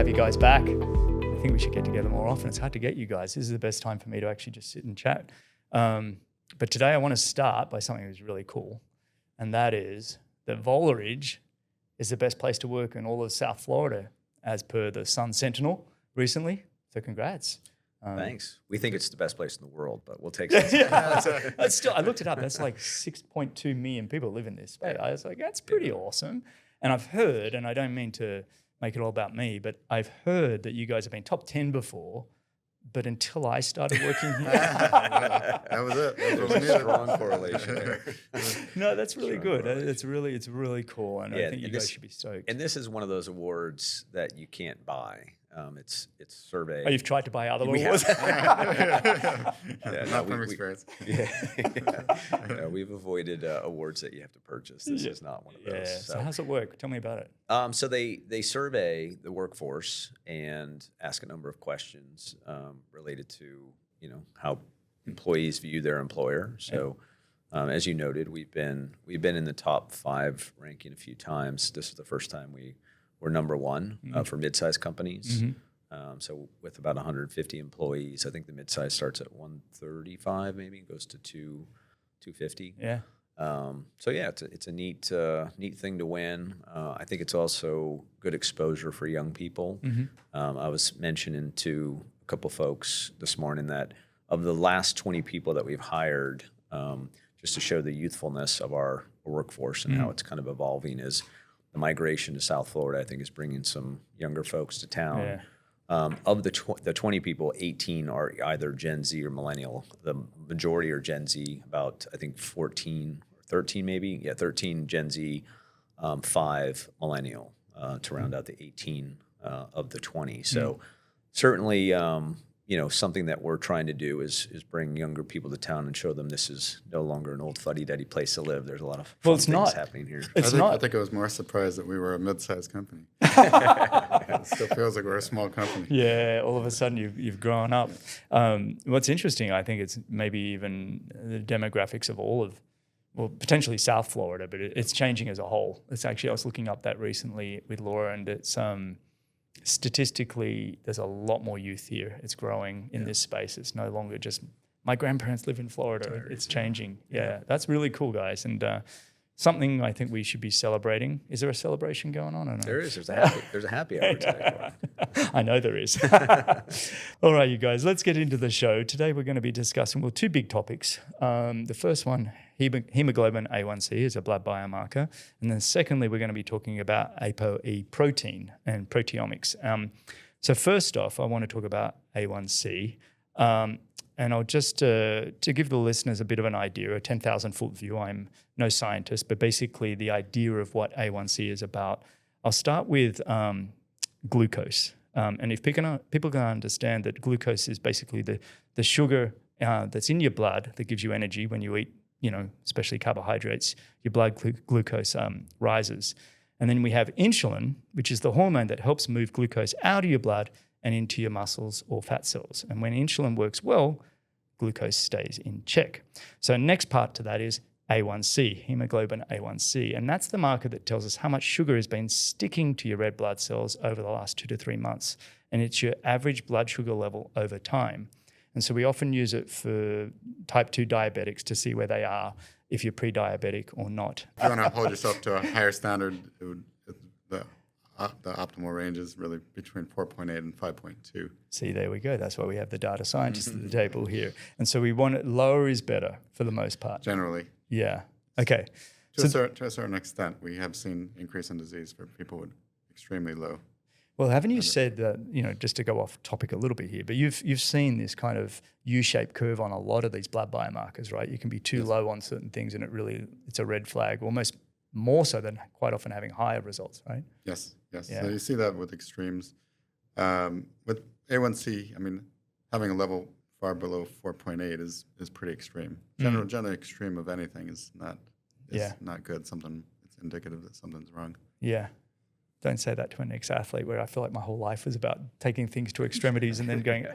have you guys back. I think we should get together more often. It's hard to get you guys. This is the best time for me to actually just sit and chat. But today I want to start by something that's really cool, and that is that Voloridge is the best place to work in all of South Florida, as per the Sun Sentinel recently. So congrats. Thanks. We think it's the best place in the world, but we'll take some. That's still, I looked it up. That's like 6.2 million people live in this space. I was like, that's pretty awesome. And I've heard, and I don't mean to make it all about me, but I've heard that you guys have been top 10 before, but until I started working here. That was it. There's a strong correlation there. No, that's really good. It's really cool, and I think you guys should be stoked. And this is one of those awards that you can't buy. It's survey. Oh, you've tried to buy other awards? Not from experience. Yeah, we've avoided awards that you have to purchase. This is not one of those. Yeah. So how's it work? Tell me about it. So they survey the workforce and ask a number of questions related to how employees view their employer. So as you noted, we've been in the top 5 ranking a few times. This is the first time we're number 1 for mid-sized companies. So with about 150 employees, I think the mid-size starts at 135, maybe goes to 250. Yeah. So yeah, it's a neat thing to win. I think it's also good exposure for young people. I was mentioning to a couple folks this morning that of the last 20 people that we've hired, just to show the youthfulness of our workforce and how it's kind of evolving, is the migration to South Florida, I think, is bringing some younger folks to town. Yeah. Of the 20 people, 18 are either Gen Z or millennial. The majority are Gen Z, about, I think, 14 or 13 maybe. Yeah, 13 Gen Z, 5 millennial to round out the 18 of the 20. So certainly, something that we're trying to do is bring younger people to town and show them this is no longer an old fuddy-duddy place to live. There's a lot of fun things happening here. I think I was more surprised that we were a mid-sized company. It still feels like we're a small company. Yeah, all of a sudden you've grown up. What's interesting, I think, it's maybe even the demographics of all of, well, potentially South Florida, but it's changing as a whole. It's actually, I was looking up that recently with Laura, and it's statistically, there's a lot more youth here. It's growing in this space. It's no longer just my grandparents live in Florida. It's changing. Yeah, that's really cool, guys. And something I think we should be celebrating. Is there a celebration going on or not? There is. There's a happy hour today. I know there is. All right, you guys, let's get into the show. Today we're going to be discussing, 2 big topics. The first one, hemoglobin A1C is a blood biomarker. And then secondly, we're going to be talking about ApoE protein and proteomics. So first off, I want to talk about A1C. And I'll just, to give the listeners a bit of an idea, a 10,000-foot view, I'm no scientist, but basically the idea of what A1C is about. I'll start with glucose. And if people can understand that glucose is basically the sugar that's in your blood that gives you energy when you eat, especially carbohydrates, your blood glucose rises. And then we have insulin, which is the hormone that helps move glucose out of your blood and into your muscles or fat cells. And when insulin works well, glucose stays in check. So next part to that is A1C, hemoglobin A1C. And that's the marker that tells us how much sugar has been sticking to your red blood cells over the last 2 to 3 months. And it's your average blood sugar level over time. And so we often use it for type 2 diabetics to see where they are, if you're pre-diabetic or not. If you want to hold yourself to a higher standard, the optimal range is really between 4.8 and 5.2. See, there we go. That's why we have the data scientists at the table here. And so we want it lower is better for the most part. Generally. Yeah. Okay. To a certain extent, we have seen increase in disease for people with extremely low. Well, haven't you said that, just to go off topic a little bit here, but you've seen this kind of U-shaped curve on a lot of these blood biomarkers, right? You can be too low on certain things and it's a red flag, almost more so than quite often having higher results, right? Yes. Yeah. So you see that with extremes. With A1C, having a level far below 4.8 is pretty extreme. Generally extreme of anything is not good. It's indicative that something's wrong. Yeah. Don't say that to an ex-athlete where I feel like my whole life was about taking things to extremities and then going,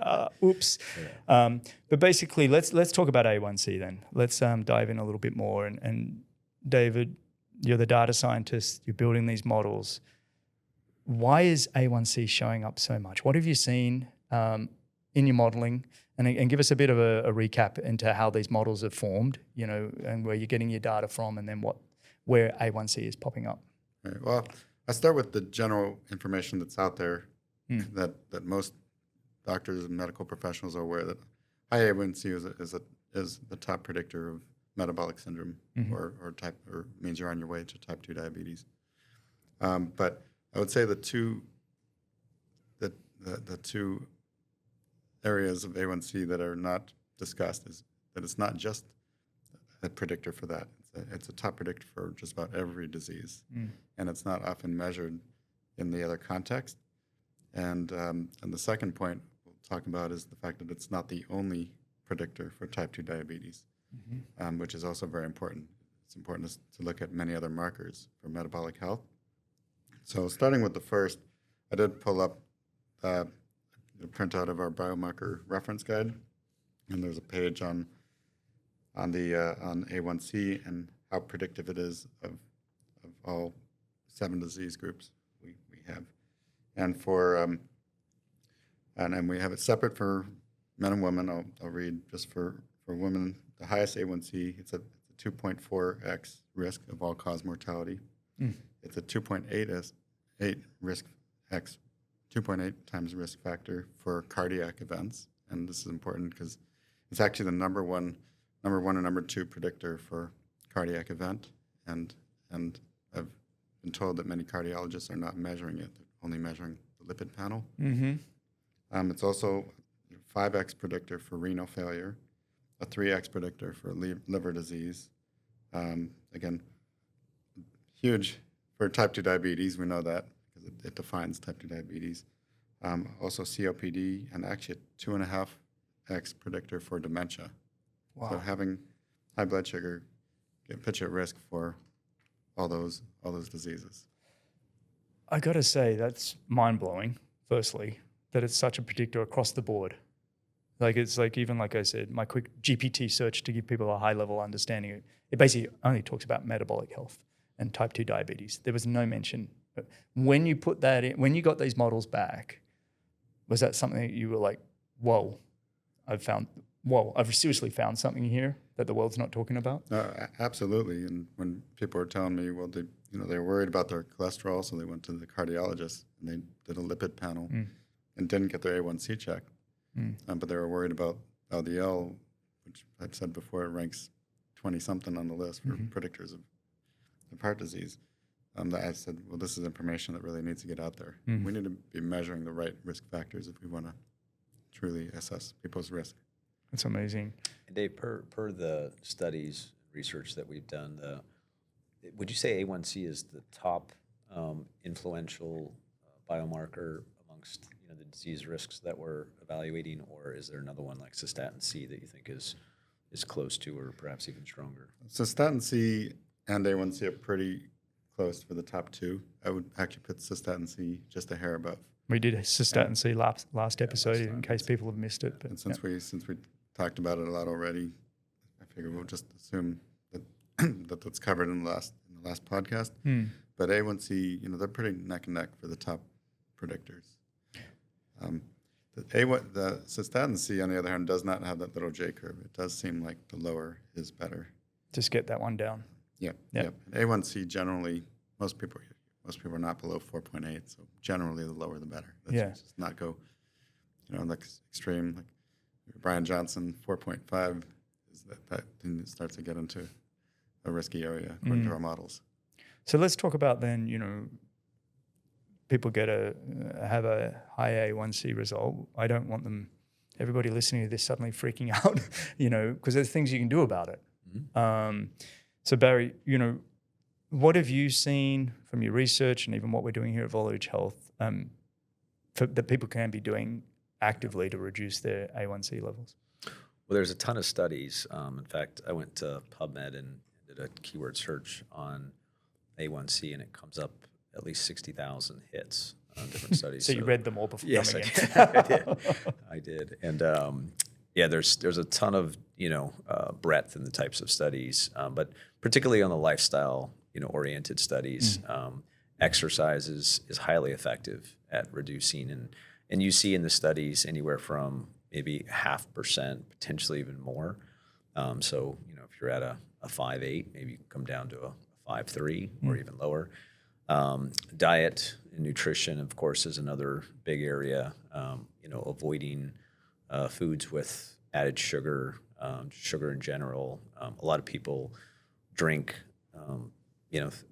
oops. Yeah. But basically, let's talk about A1C then. Let's dive in a little bit more. And David, you're the data scientist. You're building these models. why is A1C showing up so much? What have you seen in your modeling? And give us a bit of a recap into how these models are formed, and where you're getting your data from, and then where A1C is popping up. Right. Well, I start with the general information that's out there that most doctors and medical professionals are aware that high A1C is the top predictor of metabolic syndrome, or means you're on your way to type 2 diabetes. But I would say the two areas of A1C that are not discussed is that it's not just a predictor for that. It's a top predictor for just about every disease, and it's not often measured in the other context. And the second point we'll talk about is the fact that it's not the only predictor for type 2 diabetes, which is also very important. It's important to look at many other markers for metabolic health. So starting with the first, I did pull up a printout of our biomarker reference guide, and there's a page on A1C and how predictive it is of all 7 disease groups we have, and and we have it separate for men and women. I'll read just for women. The highest A1C, it's a 2.4x risk of all-cause mortality. It's a 2.8 times risk factor for cardiac events, and this is important because it's actually the number one and number 2 predictor for cardiac event, and I've been told that many cardiologists are not measuring it; they're only measuring the lipid panel. It's also a 5x predictor for renal failure, a 3x predictor for liver disease. Again, huge for type 2 diabetes. We know that because it defines type 2 diabetes. Also COPD, and actually a 2.5x predictor for dementia. Wow. So having high blood sugar can put you at risk for all those diseases. I got to say, that's mind-blowing, firstly, that it's such a predictor across the board. It's like, even like I said, my quick GPT search to give people a high-level understanding, it basically only talks about metabolic health and type 2 diabetes. There was no mention. When you put that in, when you got these models back, was that something that you were like, whoa, I've seriously found something here that the world's not talking about? Absolutely. And when people were telling me, well, they were worried about their cholesterol, so they went to the cardiologist and they did a lipid panel and didn't get their A1C checked. But they were worried about LDL, which I've said before, it ranks 20-something on the list for predictors of heart disease. I said, well, this is information that really needs to get out there. We need to be measuring the right risk factors if we want to truly assess people's risk. That's amazing. And Dave, per the studies, research that we've done, would you say A1C is the top influential biomarker amongst the disease risks that we're evaluating, or is there another one like cystatin C that you think is close to, or perhaps even stronger? Cystatin C and A1C are pretty close for the top 2. I would actually put cystatin C just a hair above. We did cystatin C last episode, in case people have missed it. But and since we talked about it a lot already, I figure we'll just assume that that's covered in the last podcast. But A1C, they're pretty neck and neck for the top predictors. The cystatin C, on the other hand, does not have that little J curve. It does seem like the lower is better. Just get that one down. Yep. A1C generally, most people are not below 4.8, so generally the lower the better. Let's just not go, like extreme, like Brian Johnson, 4.5 is that then it starts to get into a risky area according to our models. So let's talk about then, people have a high A1C result. I don't want everybody listening to this suddenly freaking out, because there's things you can do about it. So Barry, what have you seen from your research and even what we're doing here at Voloridge Health that people can be doing actively to reduce their A1C levels? Well, there's a ton of studies. In fact, I went to PubMed and did a keyword search on A1C, and it comes up at least 60,000 hits on different studies. So you read them all before coming in? I did. And there's a ton of breadth in the types of studies, but particularly on the lifestyle oriented studies. exercise is highly effective at reducing. And you see in the studies anywhere from maybe 0.5%, potentially even more. So, if you're at a 5.8, maybe you can come down to a 5.3 or even lower. Diet and nutrition, of course, is another big area. Avoiding foods with added sugar, sugar in general. A lot of people drink,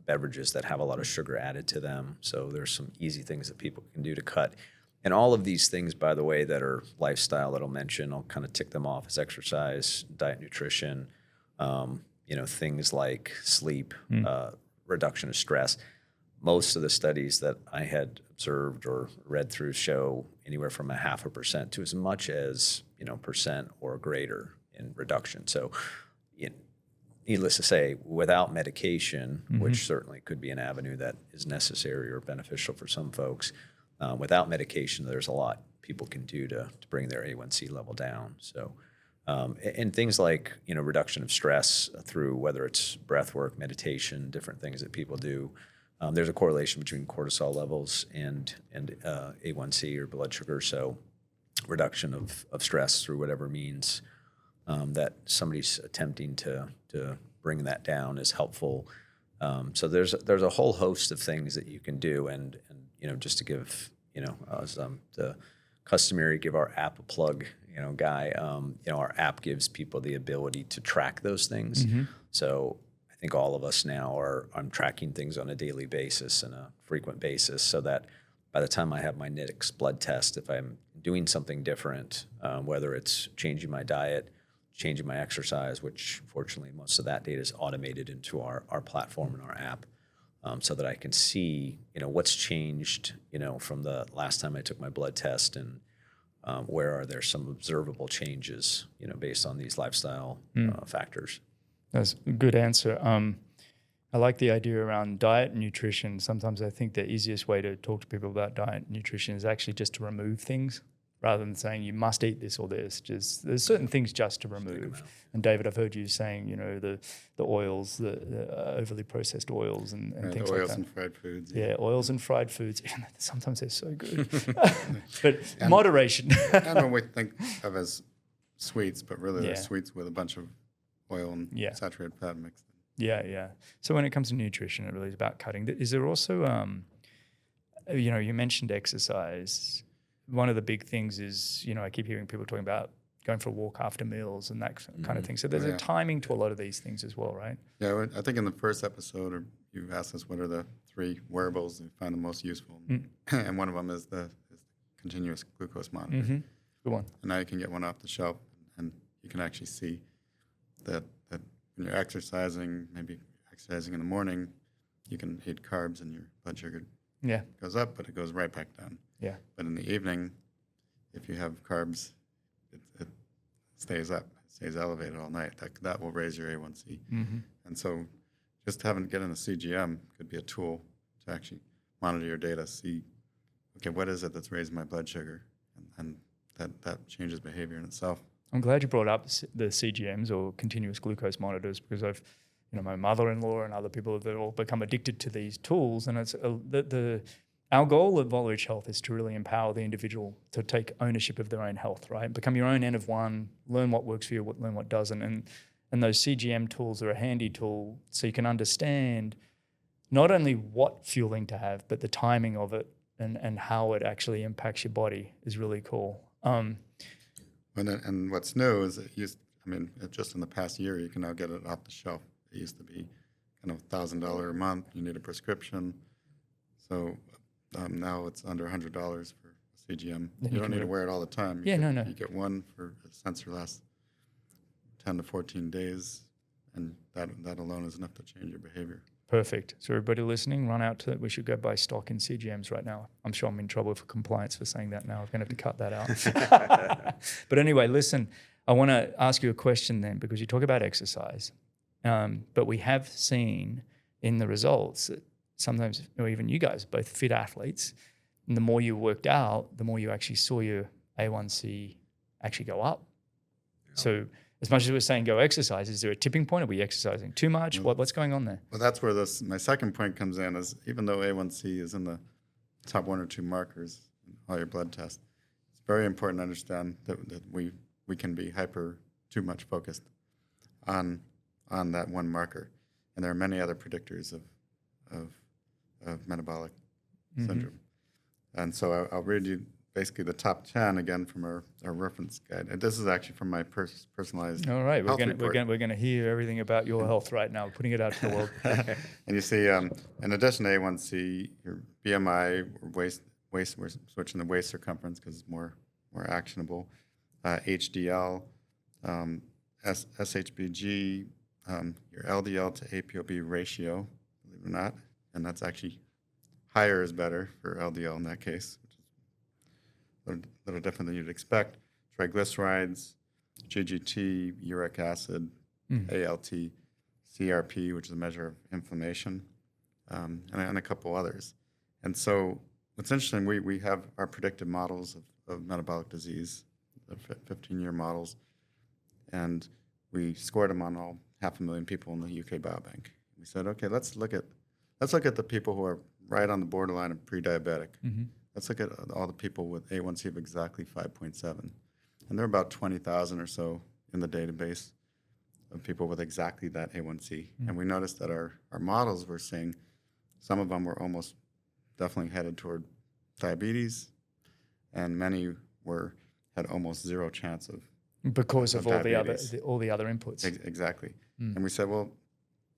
beverages that have a lot of sugar added to them. So there's some easy things that people can do to cut. And all of these things, by the way, that are lifestyle that I'll mention, I'll kind of tick them off as exercise, diet, nutrition, things like sleep, reduction of stress. Most of the studies that I had observed or read through show anywhere from 0.5% to as much as, percent or greater in reduction. So, needless to say, without medication, which certainly could be an avenue that is necessary or beneficial for some folks, without medication, there's a lot people can do to bring their A1C level down. So, and things like, reduction of stress through whether it's breath work, meditation, different things that people do. There's a correlation between cortisol levels and A1C or blood sugar. So reduction of stress through whatever means that somebody's attempting to bring that down is helpful. So there's a whole host of things that you can do. And just to give, as the customary give our app a plug, Guy, our app gives people the ability to track those things. So I think all of us now I'm tracking things on a daily basis and a frequent basis so that by the time I have my NITX blood test, if I'm doing something different, whether it's changing my diet, changing my exercise, which fortunately most of that data is automated into our platform and our app, so that I can see, what's changed, from the last time I took my blood test and where are there some observable changes, based on these lifestyle factors. That's a good answer. I like the idea around diet and nutrition. Sometimes I think the easiest way to talk to people about diet and nutrition is actually just to remove things rather than saying you must eat this or this. Just there's certain things just to remove. And David, I've heard you saying, the oils, the overly processed oils and things like that. Oils and fried foods. Yeah, oils and fried foods. Sometimes they're so good. But moderation. And when we think of as sweets, but really they're sweets with a bunch of oil and saturated fat mixed in. Yeah. So when it comes to nutrition, it really is about cutting. Is there also, you mentioned exercise. One of the big things is, I keep hearing people talking about going for a walk after meals and that kind of thing. So there's a timing to a lot of these things as well, right? Yeah, I think in the first episode, you asked us what are the 3 wearables you find the most useful. And one of them is the continuous glucose monitor. Good one. And now you can get one off the shelf, and you can actually see that when you're exercising, maybe exercising in the morning, you can eat carbs and your blood sugar goes up, but it goes right back down. Yeah. But in the evening, if you have carbs, it stays up, it stays elevated all night. That will raise your A1C. And so just getting a CGM could be a tool to actually monitor your data, see, okay, what is it that's raising my blood sugar? And that changes behavior in itself. I'm glad you brought up the CGMs or continuous glucose monitors because I've, my mother-in-law and other people have all become addicted to these tools. And it's our goal at Voloridge Health is to really empower the individual to take ownership of their own health, right? Become your own N of one, learn what works for you, learn what doesn't. And those CGM tools are a handy tool so you can understand not only what fueling to have, but the timing of it and how it actually impacts your body is really cool. And what's new is just in the past year, you can now get it off the shelf. It used to be kind of $1,000 a month. You need a prescription. So now it's under $100 for a CGM. You don't need to wear it all the time. You get one for a sensor lasts 10 to 14 days, and that alone is enough to change your behavior. Perfect. So everybody listening, run out we should go buy stock in CGMs right now. I'm sure I'm in trouble for compliance for saying that now. I'm going to have to cut that out. But anyway, listen, I want to ask you a question then, because you talk about exercise, but we have seen in the results that sometimes, or even you guys, both fit athletes, and the more you worked out, the more you actually saw your A1C actually go up. Yeah. So as much as we're saying go exercise, is there a tipping point? Are we exercising too much? What's going on there? Well, that's where my second point comes in, is even though A1C is in the top 1 or 2 markers in all your blood tests, it's very important to understand that we can be too much focused on that one marker. And there are many other predictors of metabolic syndrome. And so I'll read you basically the top 10 again from our reference guide. And this is actually from my personalized All right, health we're report. going to hear everything about your health right now, putting it out to the world. And you see, in addition to A1C, your BMI, or waist, we're switching to waist circumference because it's more actionable. HDL, SHBG, your LDL to ApoB ratio, believe it or not, and that's actually higher is better for LDL in that case, which is a little different than you'd expect. Triglycerides, GGT, uric acid, ALT, CRP, which is a measure of inflammation, and a couple others. And so what's interesting, we have our predictive models of metabolic disease, the 15-year models, and we scored them on all 500,000 people in the UK Biobank. We said, okay, let's look at the people who are right on the borderline of pre-diabetic. Let's look at all the people with A1C of exactly 5.7. And there are about 20,000 or so in the database of people with exactly that A1C. And we noticed that our models were saying some of them were almost definitely headed toward diabetes, and many had almost zero chance of because of all diabetes. all the other inputs. Exactly. And we said, well,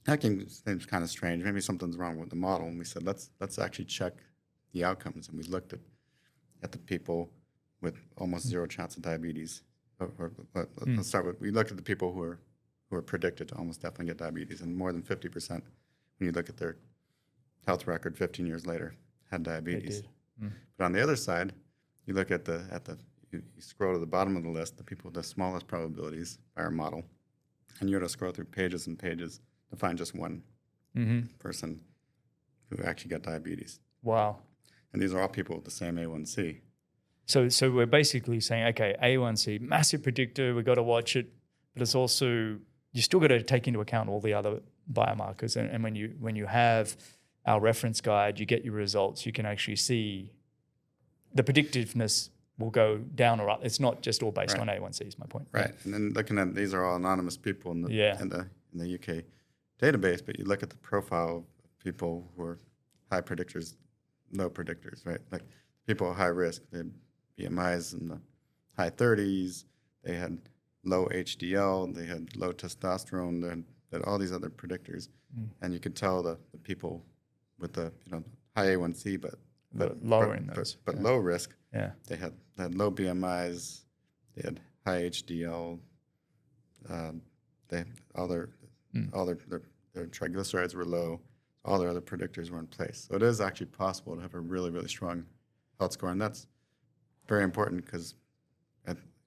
that seems kind of strange. Maybe something's wrong with the model. And we said, let's actually check the outcomes. And we looked at the people with almost zero chance of diabetes. Let's start with, we looked at the people who are predicted to almost definitely get diabetes, and more than 50%, when you look at their health record 15 years later, had diabetes. But on the other side, you look at you scroll to the bottom of the list, the people with the smallest probabilities by our model, and you're to scroll through pages and pages to find just one person who actually got diabetes. Wow. And these are all people with the same A1C. So we're basically saying, okay, A1C, massive predictor, we've got to watch it, but it's also, you still got to take into account all the other biomarkers. And when you have our reference guide, you get your results, you can actually see the predictiveness will go down or up. It's not just all based on A1C, is my point. Right. And then looking at, these are all anonymous people in the UK database, but you look at the profile of people who are high predictors, low predictors, right? Like people at high risk, they had BMIs in the high 30s, they had low HDL, they had low testosterone, they had all these other predictors. And you could tell the people with the high A1C, but lower in those. But low risk, they had low BMIs, they had high HDL, all their triglycerides were low, all their other predictors were in place. So it is actually possible to have a really, really strong health score, and that's very important because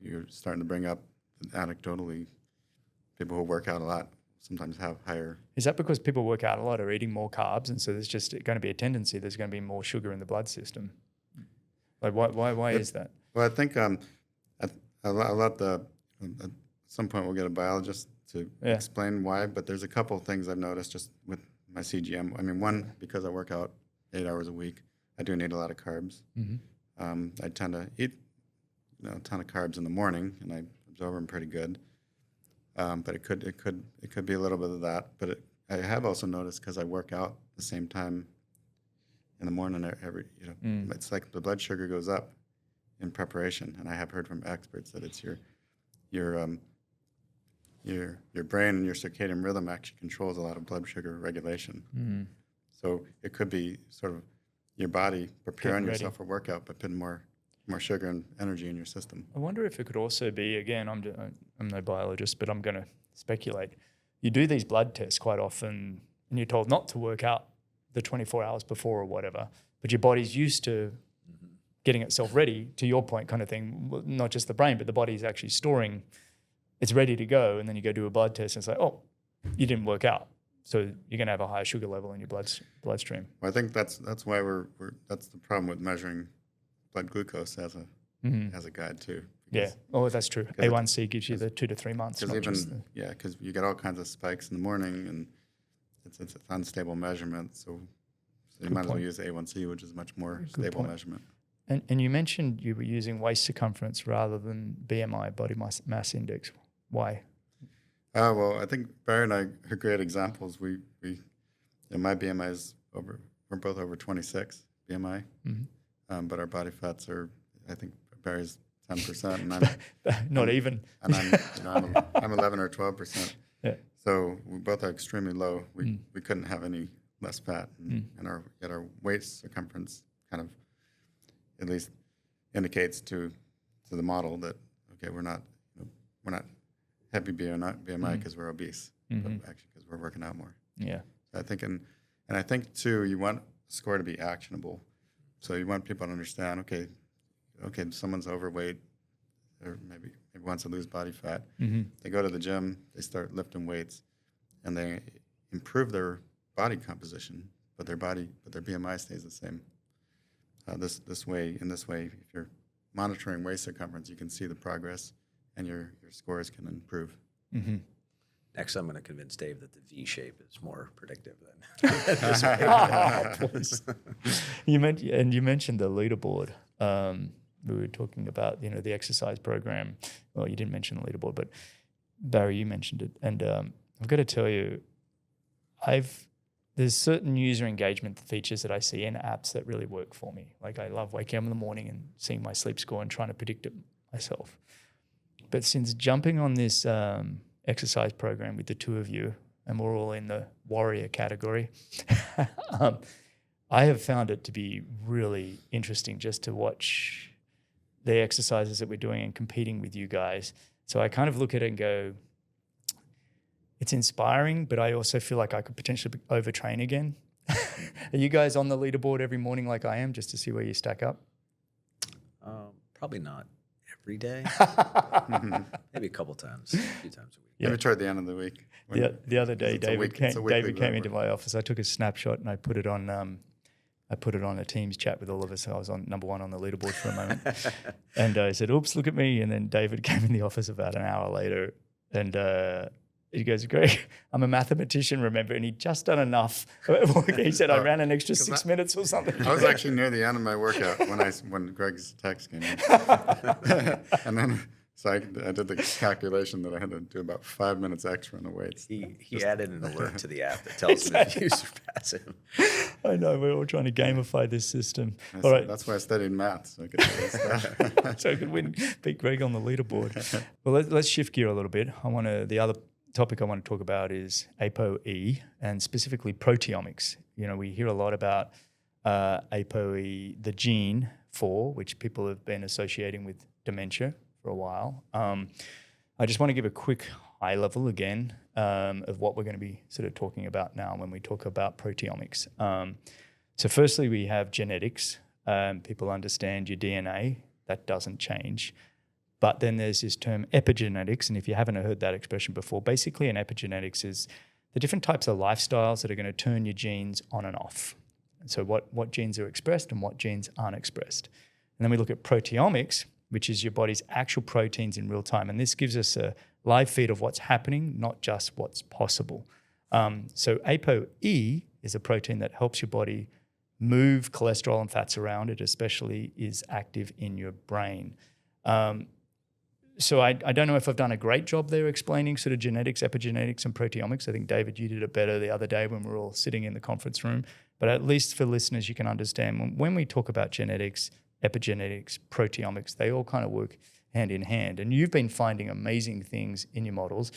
you're starting to bring up anecdotally people who work out a lot sometimes have higher. Is that because people work out a lot or eating more carbs, and so there's just going to be a tendency there's going to be more sugar in the blood system? Like why is that? Well, I think I'll let at some point we'll get a biologist to explain why, but there's a couple of things I've noticed just with my CGM. I mean, one, because I work out 8 hours a week, I do need a lot of carbs. I tend to eat a ton of carbs in the morning, and I absorb them pretty good. But it could be a little bit of that. But I have also noticed, because I work out the same time in the morning it's like the blood sugar goes up in preparation, and I have heard from experts that it's your brain and your circadian rhythm actually controls a lot of blood sugar regulation. So it could be sort of your body preparing yourself for workout, but putting more sugar and energy in your system. I wonder if it could also be, again, I'm no biologist, but I'm going to speculate. You do these blood tests quite often, and you're told not to work out the 24 hours before or whatever, but your body's used to getting itself ready, to your point kind of thing, not just the brain, but the body's actually storing, it's ready to go, and then you go do a blood test, and it's like, oh, you didn't work out. So you're going to have a higher sugar level in your bloodstream. Well, I think that's why that's the problem with measuring blood glucose as a guide too, Yeah. Oh, that's true. A1C gives you the 2 to 3 months. Because because you get all kinds of spikes in the morning, and it's an unstable measurement. So you might as well use A1C, which is a much more stable measurement. And you mentioned you were using waist circumference rather than BMI, body mass index. Why? Well, I think Barry and I are great examples. We my BMI is we're both over 26 BMI, but our body fats are, I think Barry's 10%, and I'm not even. And I'm 11 or 12%. Yeah. So we both are extremely low. We couldn't have any less fat, and our waist circumference kind of at least indicates to the model that we're not heavy BMI because we're obese, but actually because we're working out more. Yeah. So I think and I think too, you want a score to be actionable. So you want people to understand, okay, someone's overweight, or maybe wants to lose body fat. They go to the gym, they start lifting weights, and they improve their body composition, but their BMI stays the same. This way, if you're monitoring waist circumference, you can see the progress, and your scores can improve. Next, I'm going to convince Dave that the V shape is more predictive than this way. You mentioned the leaderboard. We were talking about the exercise program. Well, you didn't mention the leaderboard, but Barry, you mentioned it, and I've got to tell you, there's certain user engagement features that I see in apps that really work for me. Like I love waking up in the morning and seeing my sleep score and trying to predict it myself. But since jumping on this exercise program with the two of you, and we're all in the warrior category, I have found it to be really interesting just to watch the exercises that we're doing and competing with you guys. So I kind of look at it and go, it's inspiring, but I also feel like I could potentially overtrain again. Are you guys on the leaderboard every morning like I am, just to see where you stack up? Probably not every day. Maybe a few times a week. Maybe toward the end of the week. The other day, David came into my office. I took a snapshot and I put it on a Teams chat with all of us. I was on number 1 on the leaderboard for a moment. And I said, oops, look at me. And then David came in the office about an hour later and he goes, Greg, I'm a mathematician, remember? And he'd just done enough. He said, I ran an extra 6 minutes or something. I was actually near the end of my workout when Greg's text came in. And then so I did the calculation that I had to do about 5 minutes extra on the weights. He added an alert to the app that tells him if you surpass him. I know, we're all trying to gamify this system. That's why I studied math, so I could do this stuff. So I could beat Greg on the leaderboard. Well, let's shift gear a little bit. The other topic I want to talk about is ApoE, and specifically proteomics. We hear a lot about ApoE, the gene for which people have been associating with dementia for a while. I just want to give a quick high level again of what we're going to be sort of talking about now when we talk about proteomics. So firstly, we have genetics. People understand your DNA. That doesn't change. But then there's this term epigenetics, and if you haven't heard that expression before, basically an epigenetics is the different types of lifestyles that are going to turn your genes on and off. And so what genes are expressed and what genes aren't expressed. And then we look at proteomics, which is your body's actual proteins in real time. And this gives us a live feed of what's happening, not just what's possible. So ApoE is a protein that helps your body move cholesterol and fats around. It especially is active in your brain. So I don't know if I've done a great job there explaining sort of genetics, epigenetics, and proteomics. I think, David, you did it better the other day when we were all sitting in the conference room. But at least for listeners, you can understand when we talk about genetics, epigenetics, proteomics, they all kind of work hand in hand. And you've been finding amazing things in your models.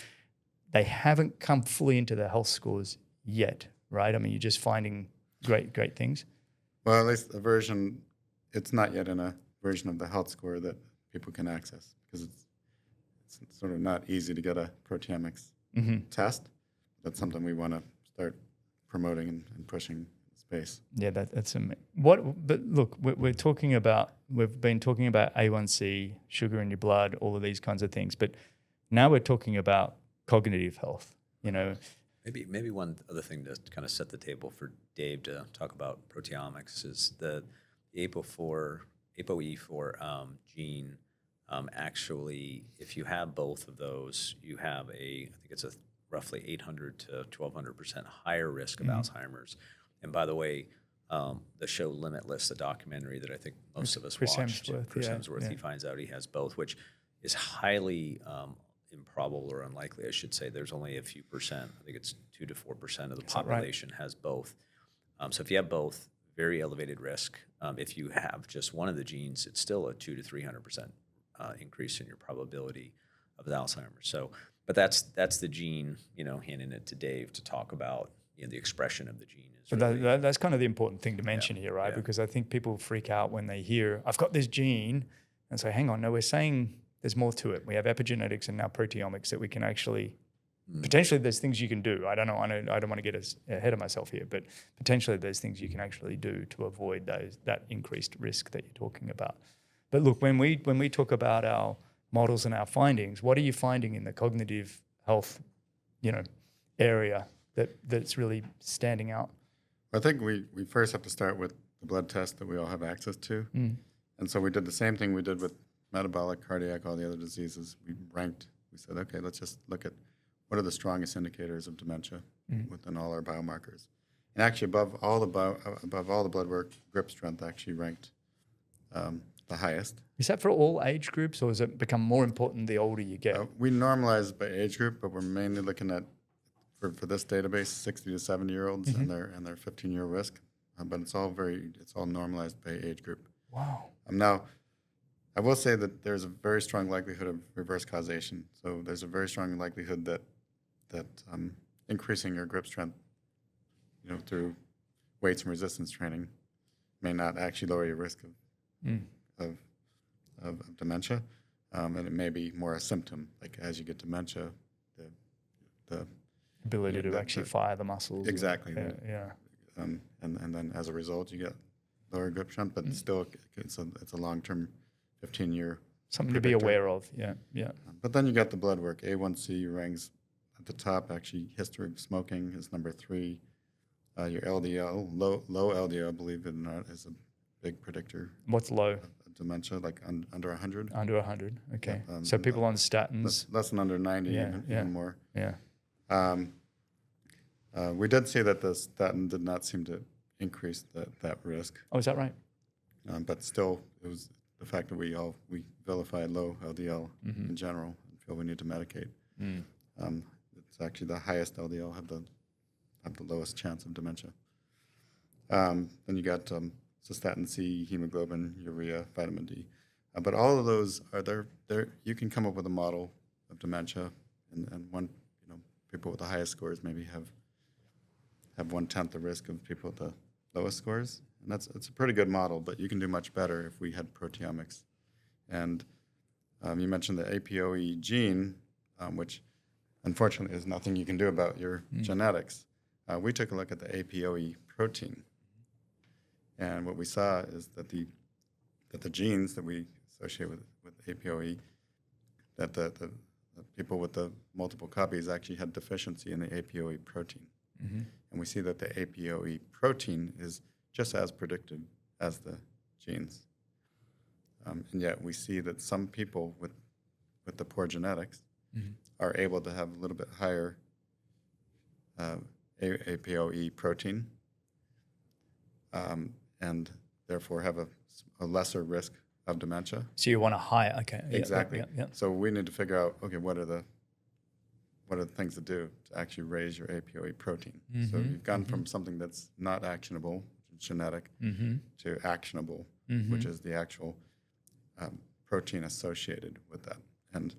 They haven't come fully into the health scores yet, right? I mean, you're just finding great things. Well, at least it's not yet in a version of the health score that people can access because it's sort of not easy to get a proteomics test. That's something we want to start promoting and pushing in space. Yeah, that's but look, we've been talking about A1C, sugar in your blood, all of these kinds of things, but now we're talking about cognitive health. Maybe one other thing to kind of set the table for Dave to talk about proteomics is the ApoE4 gene actually, if you have both of those, you have I think it's a roughly 800 to 1,200% higher risk of Alzheimer's. And by the way, the show Limitless, the documentary that I think most of us Chris watched, Hemsworth, Chris yeah, Hemsworth, yeah. he finds out he has both, which is highly improbable or unlikely, I should say. There's only a few percent, I think it's 2 to 4% of the population has both. So if you have both, very elevated risk. If you have just one of the genes, it's still a 2 to 300% increase in your probability of Alzheimer's. So, but that's the gene, handing it to Dave to talk about the expression of the gene. But that's kind of the important thing to mention here, right? Yeah. Because I think people freak out when they hear, I've got this gene, and say, hang on, no, we're saying there's more to it. We have epigenetics and now proteomics that we can actually, potentially there's things you can do. I don't know, I don't want to get ahead of myself here, but potentially there's things you can actually do to avoid that increased risk that you're talking about. But look, when we talk about our models and our findings, what are you finding in the cognitive health, area that's really standing out? I think we first have to start with the blood test that we all have access to. And so we did the same thing we did with metabolic, cardiac, all the other diseases. We said, okay, let's just look at what are the strongest indicators of dementia within all our biomarkers. And actually above all the blood work, grip strength actually ranked the highest. Is that for all age groups, or has it become more important the older you get? We normalize by age group, but we're mainly looking at, for this database, 60 to 70-year-olds and their 15-year risk. But it's all normalized by age group. Wow. Now, I will say that there's a very strong likelihood of reverse causation. So there's a very strong likelihood that increasing your grip strength, through weights and resistance training, may not actually lower your risk of dementia, and it may be more a symptom. Like as you get dementia, the ability to actually fire the muscles. Exactly. Yeah. And then as a result, you get lower grip strength, but still it's a long-term 15-year something predictor. to be aware of. Yeah. But then you got the blood work. A1C ranks at the top. Actually, history of smoking is number 3. Your LDL, low LDL, believe it or not, is a big predictor. What's low? Of dementia, like under 100. Under 100. Okay. Yeah, So people on statins. Less than under 90, even more. Yeah. We did see that the statin did not seem to increase that risk. Oh, is that right? But still, it was the fact that we vilified low LDL in general and feel we need to medicate. It's actually the highest LDL have the lowest chance of dementia. Then you got cystatin C, hemoglobin, urea, vitamin D. But all of those are there. You can come up with a model of dementia, and one, people with the highest scores maybe have 1/10 the risk of people with the lowest scores, and it's a pretty good model. But you can do much better if we had proteomics. And you mentioned the ApoE gene, which unfortunately is nothing you can do about your genetics. We took a look at the ApoE protein, and what we saw is that the genes that we associate with ApoE, that the people with the multiple copies actually had deficiency in the ApoE protein. And we see that the ApoE protein is just as predictive as the genes. And yet we see that some people with the poor genetics are able to have a little bit higher ApoE protein, and therefore have a lesser risk of dementia. So you want a higher, okay. Exactly. Yeah. So we need to figure out, okay, what are the things to do to actually raise your ApoE protein? So you've gone from something that's not actionable, genetic, to actionable, which is the actual protein associated with that. And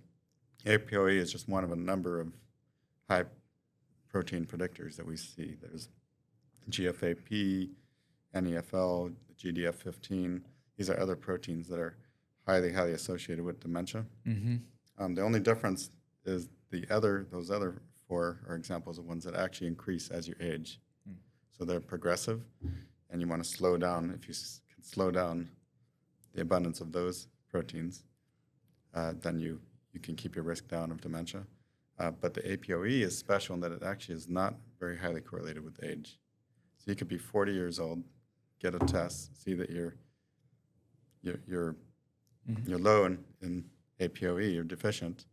ApoE is just one of a number of high protein predictors that we see. There's GFAP, NEFL, GDF15. These are other proteins that are highly, highly associated with dementia. The only difference is those other 4 are examples of ones that actually increase as you age. So they're progressive, and you want to slow down. If you can slow down the abundance of those proteins, then you can keep your risk down of dementia. But the ApoE is special in that it actually is not very highly correlated with age. So you could be 40 years old, get a test, see that you're low in ApoE, you're deficient,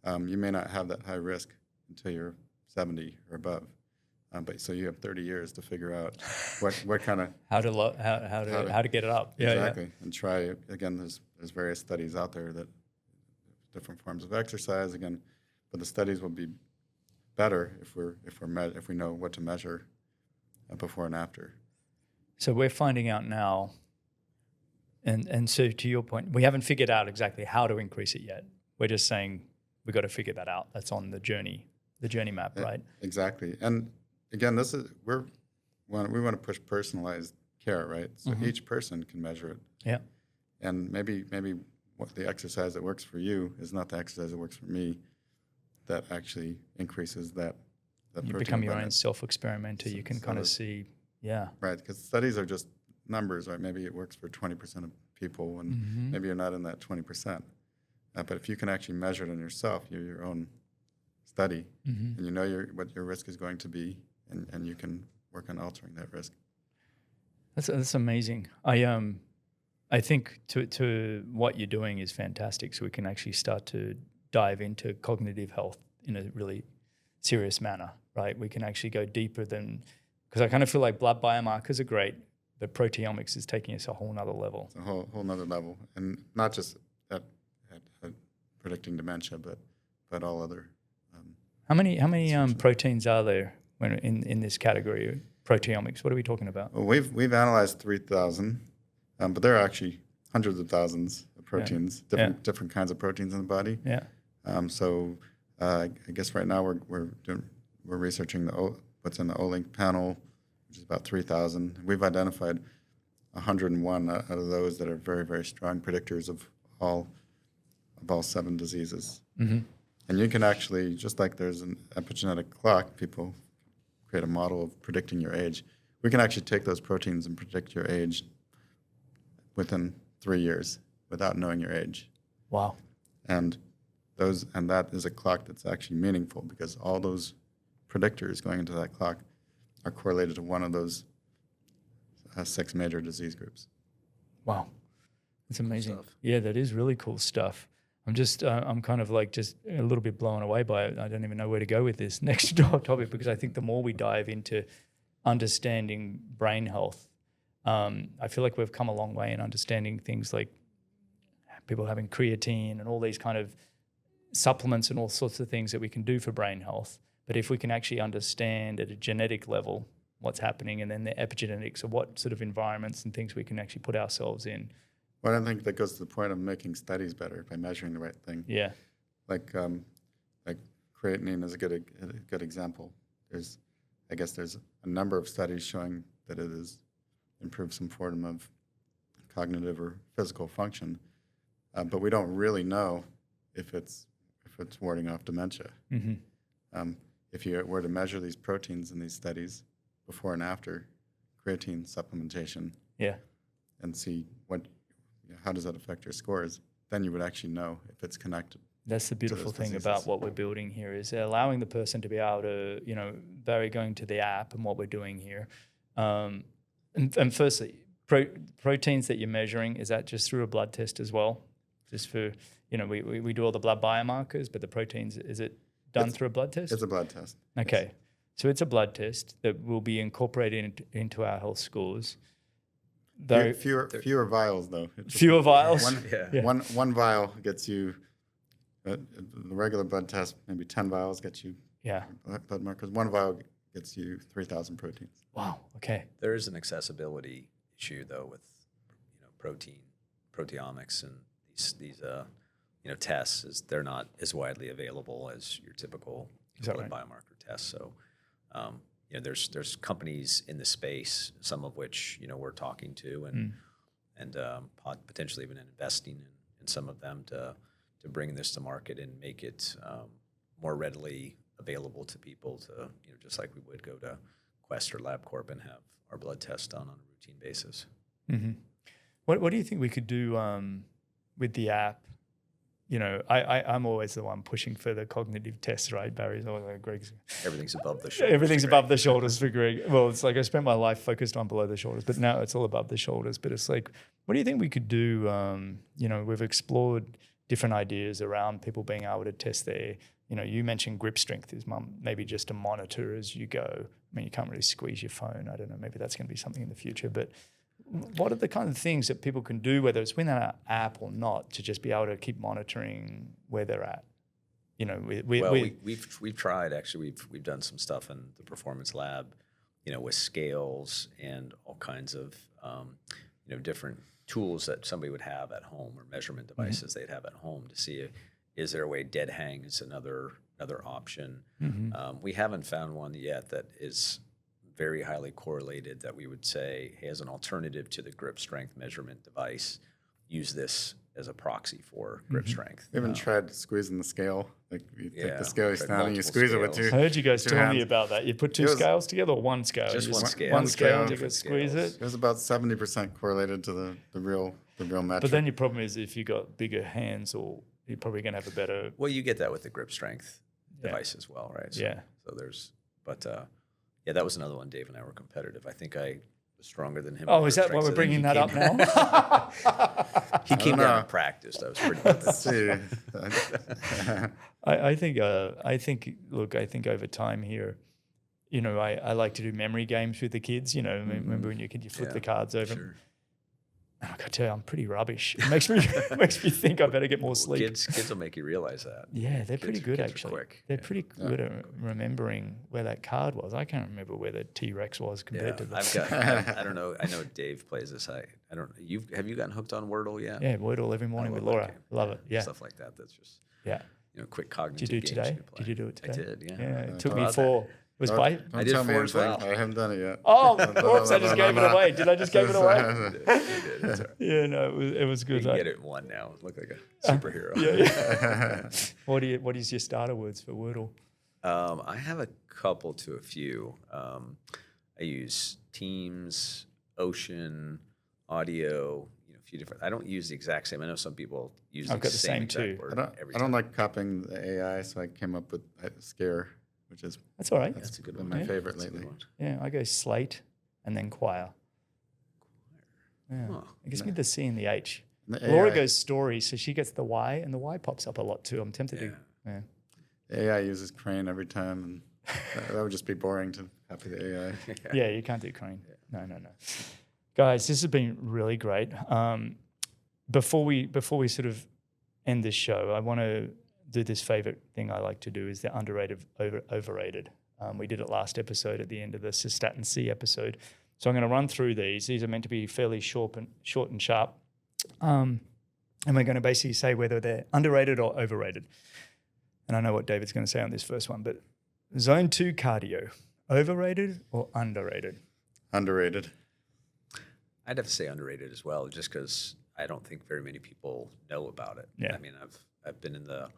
you may not have that high risk until you're 70 or above. But so you have 30 years to figure out what kind of how to get it up. Exactly, and try again. There's various studies out there that different forms of exercise again, but the studies will be better if we know what to measure before and after. So we're finding out now, and so to your point, we haven't figured out exactly how to increase it yet. We're just saying we've got to figure that out. That's on the journey map, right? Exactly, and again, we want to push personalized care, right? So each person can measure it. Yeah. And maybe what the exercise that works for you is not the exercise that works for me. That actually increases that. You become your own self-experimenter. You can kind of see, right? Because studies are just numbers, right? Maybe it works for 20% of people, and maybe you're not in that 20%. But if you can actually measure it in yourself, you're your own study, and you know what your risk is going to be. And you can work on altering that risk. That's amazing. I think to what you're doing is fantastic. So we can actually start to dive into cognitive health in a really serious manner, right? We can actually go deeper than, because I kind of feel like blood biomarkers are great, but proteomics is taking us a whole nother level. It's a whole nother level, and not just at predicting dementia, but all other. How many proteins are there when in this category, proteomics? What are we talking about? Well, we've analyzed 3,000, but there are actually hundreds of thousands of proteins, different kinds of proteins in the body. Yeah. So I guess right now we're researching what's in the O-link panel, which is about 3,000. We've identified 101 out of those that are very, very strong predictors of all 7 diseases. And you can actually, just like there's an epigenetic clock, people create a model of predicting your age. We can actually take those proteins and predict your age within 3 years without knowing your age. Wow. And that is a clock that's actually meaningful because all those predictors going into that clock are correlated to one of those 6 major disease groups. Wow. That's amazing. Cool stuff. Yeah, that is really cool stuff. I'm kind of like just a little bit blown away by it. I don't even know where to go with this next topic because I think the more we dive into understanding brain health, I feel like we've come a long way in understanding things like people having creatine and all these kind of supplements and all sorts of things that we can do for brain health. But if we can actually understand at a genetic level what's happening and then the epigenetics of what sort of environments and things we can actually put ourselves in. Well, I think that goes to the point of making studies better by measuring the right thing. Yeah. Like creatinine is a good example. There's a number of studies showing that it has improved some form of cognitive or physical function, but we don't really know if it's warding off dementia. If you were to measure these proteins in these studies before and after creatine supplementation, and see how does that affect your scores, then you would actually know if it's connected. That's the beautiful thing about what we're building here is allowing the person to be able to, Barry going to the app and what we're doing here. And firstly, proteins that you're measuring, is that just through a blood test as well? Just for, we do all the blood biomarkers, but the proteins, is it done through a blood test? It's a blood test. Okay. Yes. So it's a blood test that will be incorporated into our health scores. Fewer vials, though. Fewer vials? One vial gets you, the regular blood test, maybe 10 vials gets you blood markers. One vial gets you 3,000 proteins. Wow, okay. There is an accessibility issue, though, with proteomics and these tests. Is they're not as widely available as your typical blood biomarker test. So there's companies in the space, some of which we're talking to, and potentially even investing in some of them to bring this to market and make it more readily available to people. To just like we would go to Quest or LabCorp and have our blood test done on a routine basis. Mm-hmm. What do you think we could do with the app? I'm always the one pushing for the cognitive tests, right? Barry's always like, Greg's. Everything's above the shoulders. Everything's above the shoulders for Greg. Well, it's like I spent my life focused on below the shoulders, but now it's all above the shoulders. But it's like, what do you think we could do? We've explored different ideas around people being able to test their, you mentioned grip strength is maybe just a monitor as you go. I mean, you can't really squeeze your phone. I don't know, maybe that's going to be something in the future. But what are the kind of things that people can do, whether it's within an app or not, to just be able to keep monitoring where they're at? We've tried, actually. We've done some stuff in the performance lab, with scales and all kinds of different tools that somebody would have at home, or measurement devices they'd have at home, to see is there a way dead hang is another option. We haven't found one yet that is very highly correlated that we would say, hey, as an alternative to the grip strength measurement device, use this as a proxy for grip strength. You haven't tried squeezing the scale? Like you take the scale you're standing, you squeeze it with two. I heard you guys tell hands. me about that. You put two scales together or one scale? Just one scale. One scale, you Different squeeze scales. it. It was about 70% correlated to the real metric. But then your problem is if you got bigger hands, or you're probably going to have a better. Well, you get that with the grip strength device as well, right? So, Yeah. So there's, but that was another one. Dave and I were competitive. I think I was stronger than him. Oh, is that why we're bringing that up now? He came down and practiced. I was pretty good. I think over time here, I like to do memory games with the kids. Remember when you flip the cards over? Sure. And I got to tell you, I'm pretty rubbish. It makes me think I better get more sleep. Kids will make you realize that. Yeah, they're pretty good kids are actually. quick. They're pretty good at remembering where that card was. I can't remember where the T-Rex was compared to the. I don't know. I know Dave plays this. I don't. Have you gotten hooked on Wordle yet? Yeah, Wordle every morning with Laura. Love it. Yeah, stuff like that. That's just quick cognitive. Did you do games today? you play. Did you do it today? I did. Yeah. Yeah, it took me 4. Was by. Don't did tell me 4 as well. anything. I haven't done it yet. Oh, whoops! I just gave it away. Did I just give it away? You did. That's all right. Yeah, no, it was You good. can get it in one now. Look like a superhero. Yeah. What is your starter words for Wordle? I have a couple to a few. I use Teams, Ocean, Audio. A few different. I don't use the exact same. I know some people use I've got the same exact too. word every I time. don't like copying the AI, so I came up with Scare, which is That's all right. That's a good been one. my favorite That's a good lately. one. Yeah, I go Slate and then Choir. Yeah, Huh. it gives me the C and the H. The Laura AI goes Story, so she gets the Y, and the Y pops up a lot too. I'm tempted to. Yeah. The AI uses Crane every time, and that would just be boring to copy the AI. Yeah, you can't do Crane. No. Guys, this has been really great. Before we sort of end this show, I want to do this favorite thing I like to do is the underrated, overrated. We did it last episode at the end of the Cystatin C episode. So I'm going to run through these. These are meant to be fairly short and sharp. And we're going to basically say whether they're underrated or overrated. And I know what David's going to say on this first one, but Zone 2 cardio, overrated or underrated? Underrated. I'd have to say underrated as well, just because I don't think very many people know about it. Yeah. I mean, I've been in the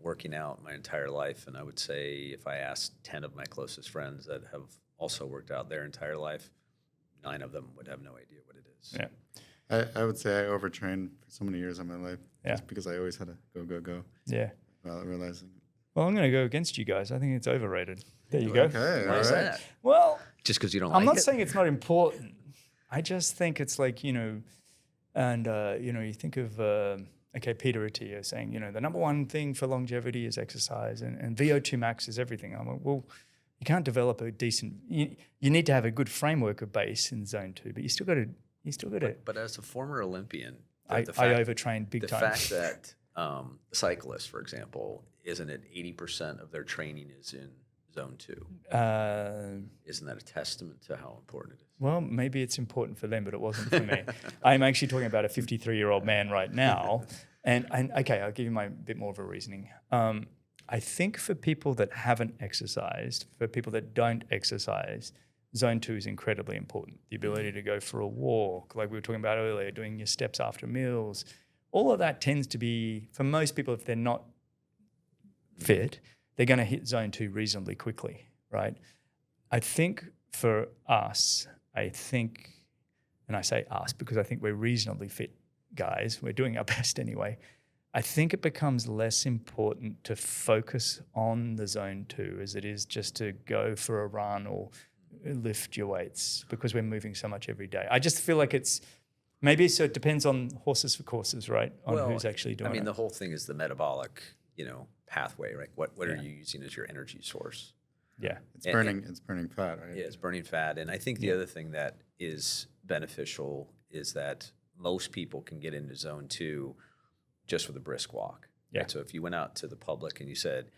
working out my entire life, and I would say if I asked 10 of my closest friends that have also worked out their entire life, 9 of them would have no idea what it is. Yeah. I would say I overtrained for so many years of my life. Yeah. Just because I always had to go. Yeah. Without realizing. Well, I'm going to go against you guys. I think it's overrated. There you go. Okay. Why is all right. that? Well, Just because you don't I'm like not it? saying it's not important. I just think it's like, and, you think of, Peter Attia saying, the number one thing for longevity is exercise and VO2 max is everything. I'm like, well, you can't develop a decent, you need to have a good framework of base in Zone 2, but you still got to. But as a former Olympian, I overtrained big the time. fact that cyclists, for example, isn't it 80% of their training is in Zone 2? Isn't that a testament to how important it is? Well, maybe it's important for them, but it wasn't for me. I'm actually talking about a 53-year-old man right now. And okay, I'll give you my bit more of a reasoning. I think for people that haven't exercised, for people that don't exercise, Zone 2 is incredibly important. The ability to go for a walk, like we were talking about earlier, doing your steps after meals, all of that tends to be, for most people, if they're not fit, they're going to hit Zone 2 reasonably quickly, right? I think for us, and I say us because I think we're reasonably fit guys, we're doing our best anyway, I think it becomes less important to focus on the Zone 2 as it is just to go for a run or lift your weights because we're moving so much every day. I just feel like it's Maybe so. It depends on horses for courses, right? On who's actually doing it. I mean, the whole thing is the metabolic, pathway, right? What are you using as your energy source? Yeah. It's burning fat, right? Yeah, it's burning fat. And I think the other thing that is beneficial is that most people can get into zone 2 just with a brisk walk. Yeah. Right? So if you went out to the public and you said,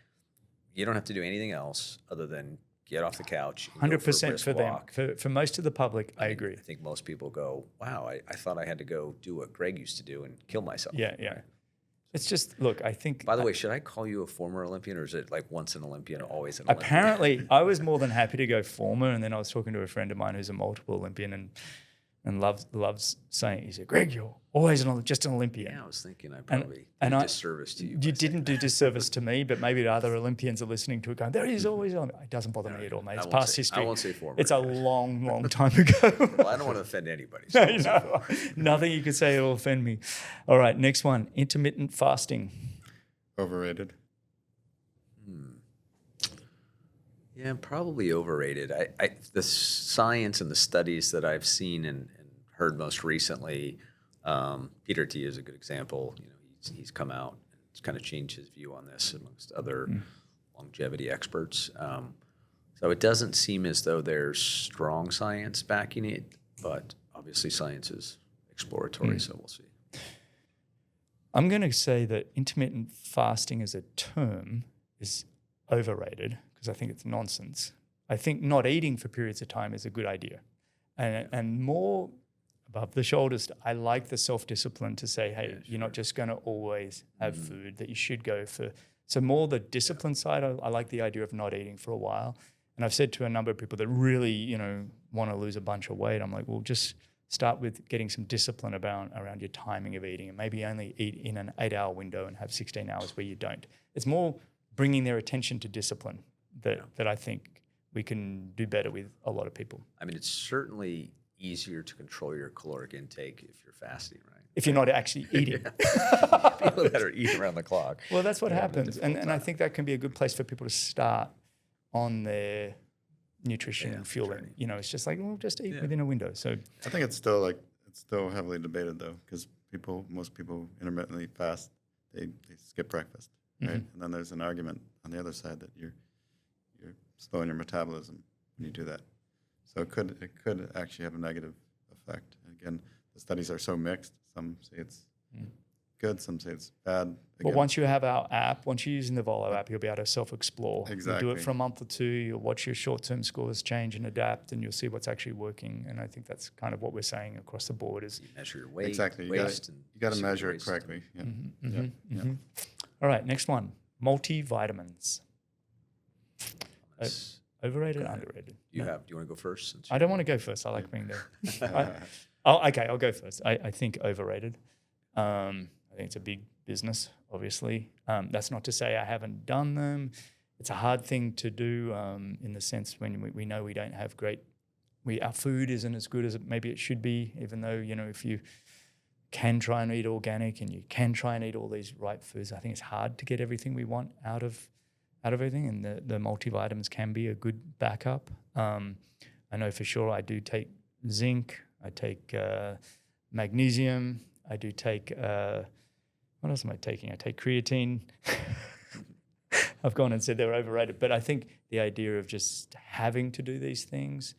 you don't have to do anything else other than get off the couch. 100% for them. For most of the public, I agree. I think most people go, wow, I thought I had to go do what Greg used to do and kill myself. Yeah, yeah. It's just, look, I think... By the way, should I call you a former Olympian, or is it like once an Olympian, always an Olympian? Apparently, I was more than happy to go former, and then I was talking to a friend of mine who's a multiple Olympian and loves saying, he said, Greg, you're always just an Olympian. Yeah, I was thinking I probably did disservice to you. You didn't do disservice to me, but maybe the other Olympians are listening to it going, there he is always on. It doesn't bother me at all, mate. It's past history. I won't say former. It's a long, long time ago. Well, I don't want to offend anybody. So No, nothing you could say will offend me. All right, next one, intermittent fasting. Overrated. Yeah, probably overrated. The science and the studies that I've seen and heard most recently, Peter T is a good example. He's come out and kind of changed his view on this amongst other longevity experts. So it doesn't seem as though there's strong science backing it, but obviously science is exploratory, so we'll see. I'm going to say that intermittent fasting as a term is overrated because I think it's nonsense. I think not eating for periods of time is a good idea. And more above the shoulders, I like the self-discipline to say, hey, you're not just going to always have food, that you should go for. So more the discipline side, I like the idea of not eating for a while. And I've said to a number of people that really, want to lose a bunch of weight, I'm like, well, just start with getting some discipline around your timing of eating, and maybe only eat in an 8-hour window and have 16 hours where you don't. It's more bringing their attention to discipline that I think we can do better with a lot of people. I mean, it's certainly easier to control your caloric intake if you're fasting, right? If you're not actually eating. People that are eating around the clock. Well, that's what happens. And I think that can be a good place for people to start on their nutrition and fueling. It's just like, well, just eat within a window. So I think it's still heavily debated though, because most people intermittently fast. They skip breakfast, right? And then there's an argument on the other side that you're slowing your metabolism when you do that. So it could actually have a negative effect. Again, the studies are so mixed. Some say it's good, some say it's bad. Well, once you have our app, once you're using the Volo app, you'll be able to self-explore. Exactly. You do it for a month or two, you'll watch your short-term scores change and adapt, and you'll see what's actually working. And I think that's kind of what we're saying across the board is... You measure your weight, exactly. You got to measure it correctly. Yeah. All right, next one, multivitamins. Overrated, underrated? Do you want to go first? I don't want to go first. I like being there. I'll go first. I think overrated. I think it's a big business, obviously. That's not to say I haven't done them. It's a hard thing to do in the sense when we know we don't have our food isn't as good as maybe it should be, even though, if you can try and eat organic and you can try and eat all these right foods, I think it's hard to get everything we want out of everything, and the multivitamins can be a good backup. I know for sure I do take zinc, I take magnesium, I do take, what else am I taking? I take creatine. I've gone and said they're overrated, but I think the idea of just having to do these things,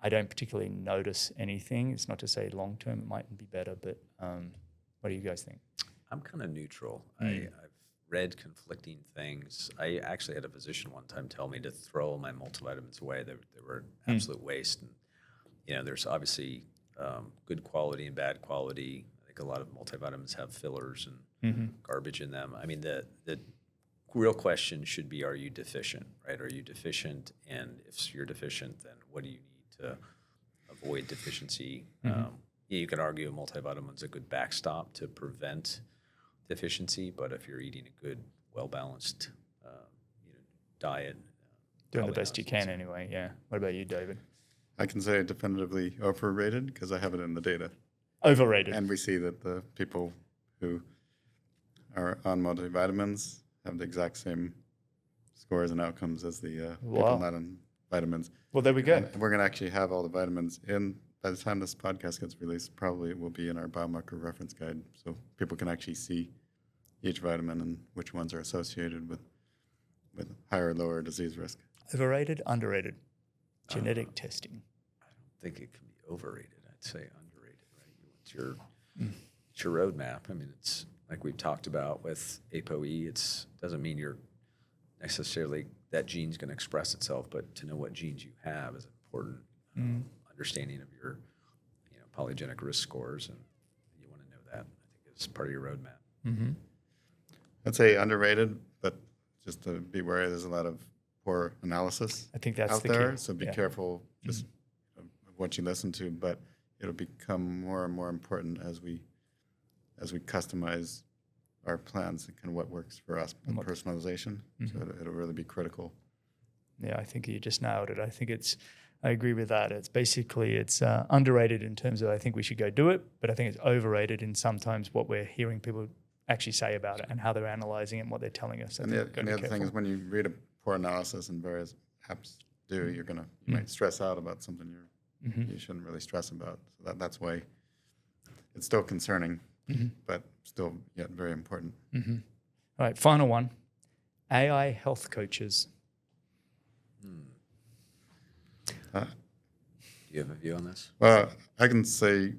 I don't particularly notice anything. It's not to say long-term it mightn't be better, but what do you guys think? I'm kind of neutral. I've read conflicting things. I actually had a physician one time tell me to throw my multivitamins away. They were an absolute waste. And, there's obviously good quality and bad quality. I think a lot of multivitamins have fillers and garbage in them. I mean, the real question should be, are you deficient, right? Are you deficient? And if you're deficient, then what do you need to avoid deficiency? You can argue a multivitamin is a good backstop to prevent deficiency, but if you're eating a good, well-balanced diet, doing the best you can anyway. Yeah. What about you, David? I can say definitively overrated because I have it in the data. Overrated. And we see that the people who are on multivitamins have the exact same scores and outcomes as the people not on vitamins. Well, there we go. And we're going to actually have all the vitamins in by the time this podcast gets released, probably it will be in our biomarker reference guide, so people can actually see each vitamin and which ones are associated with higher or lower disease risk. Overrated, underrated, genetic testing. I don't think it can be overrated. I'd say underrated, right? It's your roadmap. I mean, it's like we've talked about with ApoE. It doesn't mean you're necessarily that gene's going to express itself, but to know what genes you have is important. Understanding of your, polygenic risk scores, and you want to know that. I think it's part of your roadmap. I'd say underrated, but just to be wary, there's a lot of poor analysis I think that's out the there, key. so be careful just of what you listen to. But it'll become more and more important as we customize our plans and kind of what works for us, and personalization. So it'll really be critical. Yeah, I think you just nailed it. I agree with that. It's underrated in terms of I think we should go do it, but I think it's overrated in sometimes what we're hearing people actually say about it and how they're analyzing it and what they're telling us. And the other thing is when you read a poor analysis, and various apps do, you might stress out about something you shouldn't really stress about. So that's why it's still concerning, but still yet very important. All right, final one. AI health coaches. Do you have a view on this? Well, I can say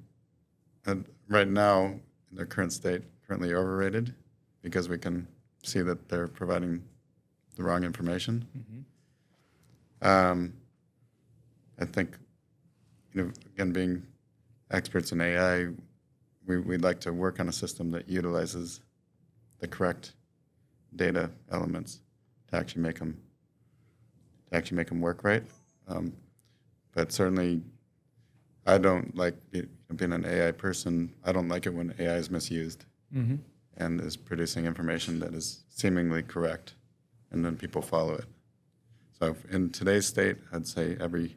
that right now, in their current state, currently overrated, because we can see that they're providing the wrong information. I think, again, being experts in AI, we'd like to work on a system that utilizes the correct data elements to actually make them work right. But certainly, I don't like being an AI person. I don't like it when AI is misused and is producing information that is seemingly correct, and then people follow it. So in today's state, I'd say the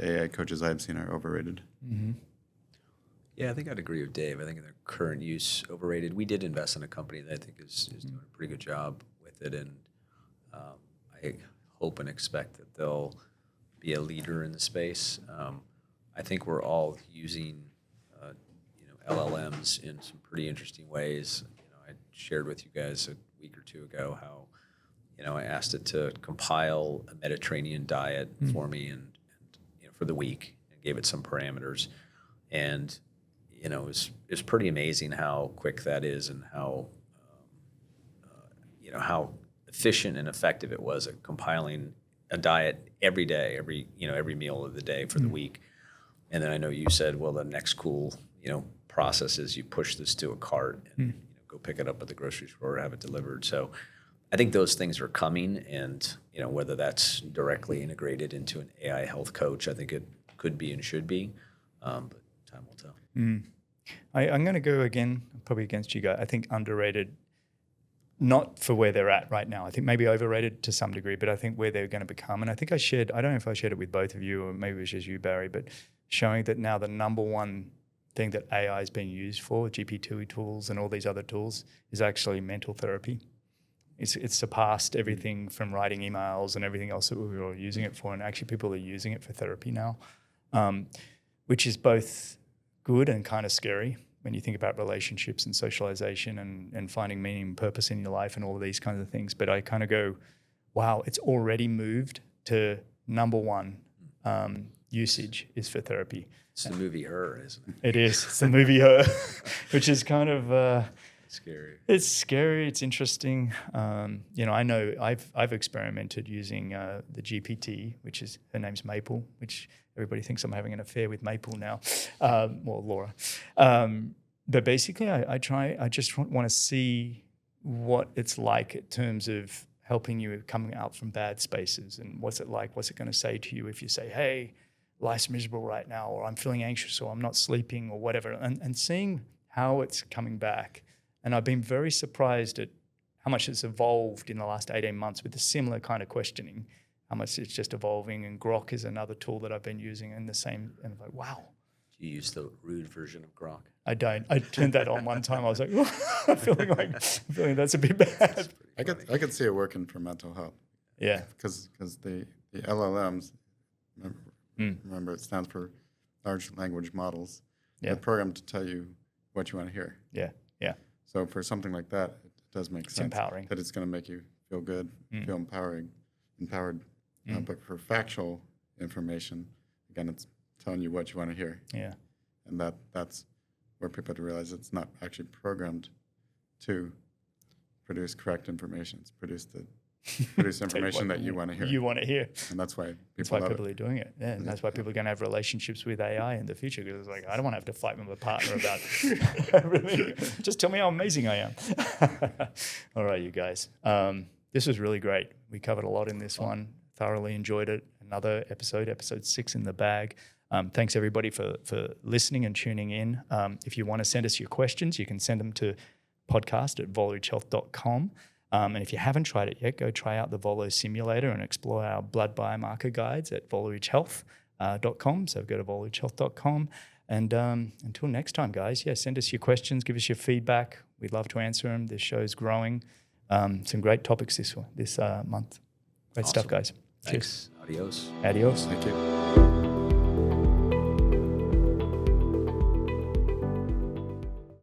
AI coaches I've seen are overrated. Yeah, I think I'd agree with Dave. I think in their current use, overrated. We did invest in a company that I think is doing a pretty good job with it, and I hope and expect that they'll be a leader in the space. I think we're all using LLMs in some pretty interesting ways. I shared with you guys a week or two ago how I asked it to compile a Mediterranean diet for me and for the week, and gave it some parameters, and it was pretty amazing how quick that is, and how how efficient and effective it was at compiling a diet every day, every meal of the day for the week. And then I know you said, well, the next cool process is you push this to a cart and go pick it up at the grocery store or have it delivered. So I think those things are coming, and whether that's directly integrated into an AI health coach, I think it could be and should be, but time will tell. I'm going to go again, probably against you guys. I think underrated, not for where they're at right now. I think maybe overrated to some degree, but I think where they're going to become. And I think I don't know if I shared it with both of you, or maybe it was just you, Barry, but showing that now the number one thing that AI is being used for, GPT tools and all these other tools, is actually mental therapy. It's surpassed everything from writing emails and everything else that we were using it for, and actually people are using it for therapy now, which is both good and kind of scary when you think about relationships and socialization and finding meaning and purpose in your life and all of these kinds of things. But I kind of go, wow, it's already moved to number one usage is for therapy. It's the movie Her, isn't it? It is. It's the movie Her, which is kind of scary. It's scary. It's interesting. I know I've experimented using the GPT, which is, her name's Maple, which everybody thinks I'm having an affair with Maple now, well, Laura. But basically, I just want to see what it's like in terms of helping you coming out from bad spaces, and what's it like? What's it going to say to you if you say, hey, life's miserable right now, or I'm feeling anxious, or I'm not sleeping, or whatever, and seeing how it's coming back. And I've been very surprised at how much it's evolved in the last 18 months with a similar kind of questioning, how much it's just evolving. And Grok is another tool that I've been using in the same, and I'm like, wow. Do you use the rude version of Grok? I don't. I turned that on one time. I was like, I'm feeling that's a bit bad. I could see it working for mental health. Yeah. Because the LLMs, remember it stands for large language models. Yeah. They're programmed to tell you what you want to hear. Yeah. Yeah. So for something like that, it does make sense empowering. that it's going to make you feel good, feel empowered. But for factual information, again, it's telling you what you want to hear. Yeah. And that's where people have to realize it's not actually programmed to produce correct information. It's produce information that you want to hear. You want to hear. And that's why That's people why love people it. are doing it. Yeah, and that's why people are going to have relationships with AI in the future, because it's like, I don't want to have to fight with my partner about everything. Just tell me how amazing I am. All right, you guys. This was really great. We covered a lot in this one. Thoroughly enjoyed it. Another episode 6 in the bag. Thanks everybody for listening and tuning in. If you want to send us your questions, you can send them to podcast@voloridgehealth.com. And if you haven't tried it yet, go try out the Volo simulator and explore our blood biomarker guides at voloridgehealth.com. So go to voloridgehealth.com. And until next time, guys, send us your questions, give us your feedback. We'd love to answer them. This show's growing. Some great topics this month. Great stuff, guys. Thanks. Adios. Adios. Thank you.